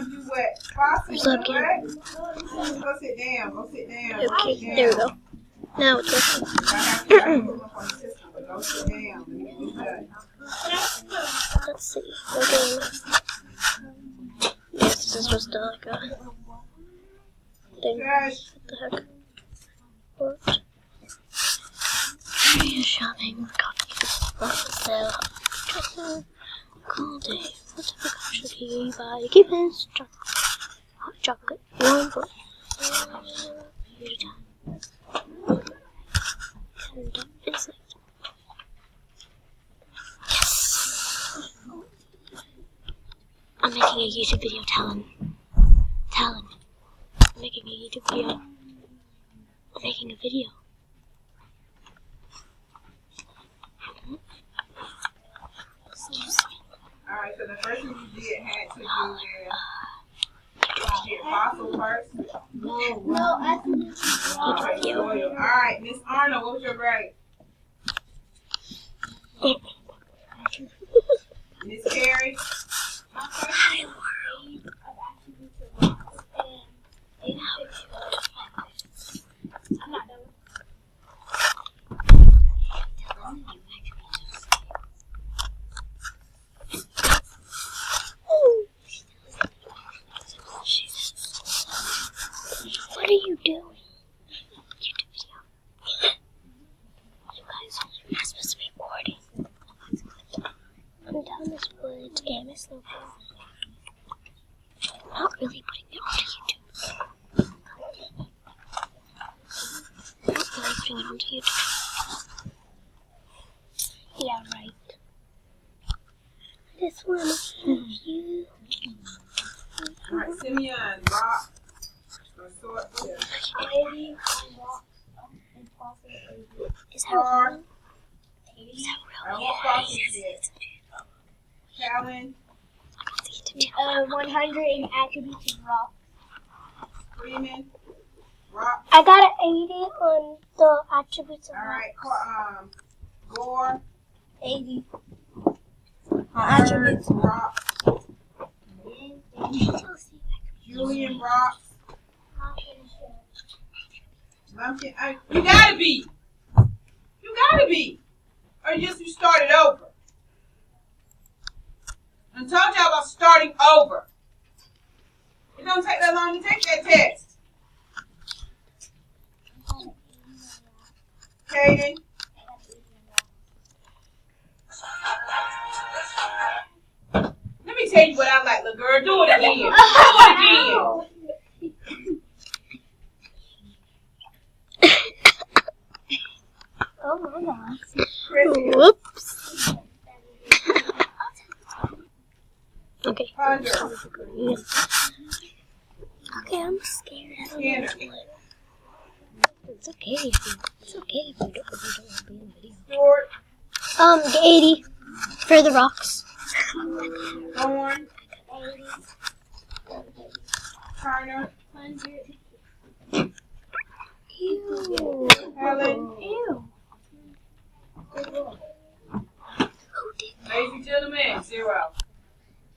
gonna do what? Fossils, Stop right? Go sit down. Go sit down. Okay, Sit down. there we go. Now it's working. I have to put them up on the system, but go sit down. Let me get done. Let's see. Okay. Yes, this is just like a thing. Guys, What the heck? What? Shopping, coffee, sale, all day. What type of coffee should he buy? Keep his hot chocolate. Warm for Yes. I'm making a YouTube video, Talon. I'm making a YouTube video. I'm making a video. alright, so the first one you did had to do is get fossil first. No, I can Alright, soil. Alright, Miss Arnold, what was your grade? Miss Carey? What are you doing? YouTube video. You guys are not supposed to be recording. I'm down this wood. Game is slow. I'm not really putting it onto YouTube. I'm not really putting it onto YouTube. Yeah, right. This one is you. Alright, Simeon, Rock. Is that real? Is that real? Calvin, 100 in attributes of rock. Freeman, Rock. I got an 80 on the attributes of rock. Alright, Gore, 80. Attributes, Rock. Julian, Rock. Lumpkin, you gotta be. You gotta be. Or just you started over. I told y'all about starting over. It don't take that long to take that test. Kaden. Let me tell you what I like, little girl. Do it again. Do it again. Oh my gosh. Whoops. Okay. Okay, I'm scared. I don't know what. It's okay if you don't want to be in the video. 80 for the rocks. Thorn. Turner. 100. Ew. Helen. Ew. Who did that? Ladies and gentlemen, 0.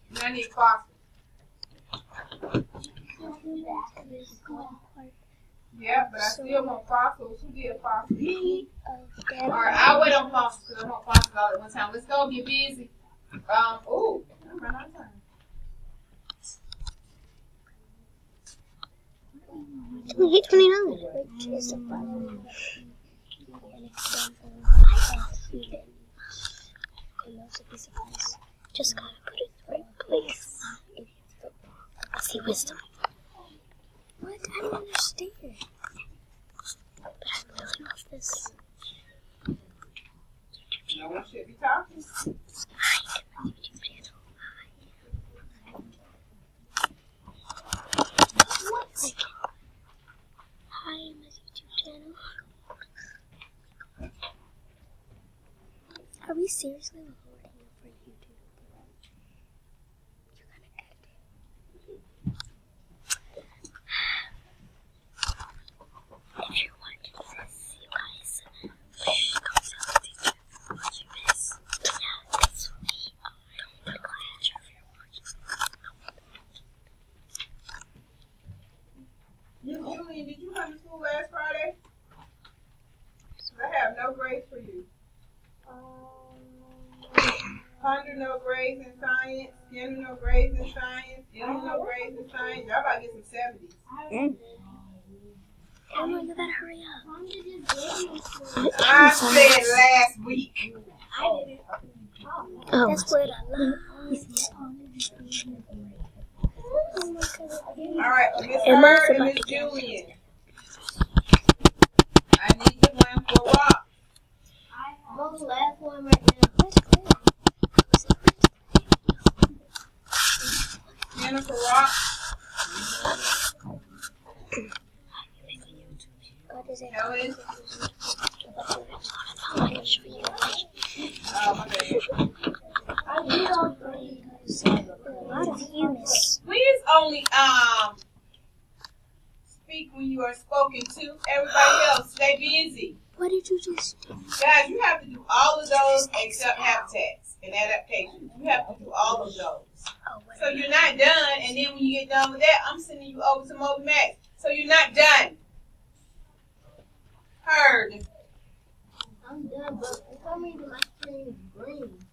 And I need Foster. Yeah, but I still want fossils. Who did fossils? Alright, I'll wait on fossils because I want fossils all at one time. Let's go, get busy. Ooh, I'm running out of time. We hit 29. Just gotta put it in the right place. Let's see wisdom. What? I don't understand. But I really love this. No one should be talking. Hi, my YouTube channel. What? Hi, my YouTube channel. Are we seriously recording it for YouTube? You gotta edit it. If you're watching this, you guys, come tell watching this. Yeah, that's me. Don't be quiet if you're watching. come to school last Friday? I have no grades for you. 100 no grades in science. Skinner no grades in science. Emma no grades in science. Y'all about to get some 70s. Come on, you better hurry up. I said last week. Oh, that's what I love. All right, Miss Hurd and Miss Julian. I need the one for walk. I'm on the last one right now. Jennifer Rock. Helen. Oh, my bad. Please only speak when you are spoken to. Everybody else, stay busy. What did you just do? Guys, you have to do all of those except habitats and adaptations. You have to do all of those. So you're not done, and then when you get done with that, I'm sending you over to Moby Max. So you're not done. Heard. I'm done, but for some reason my screen is green.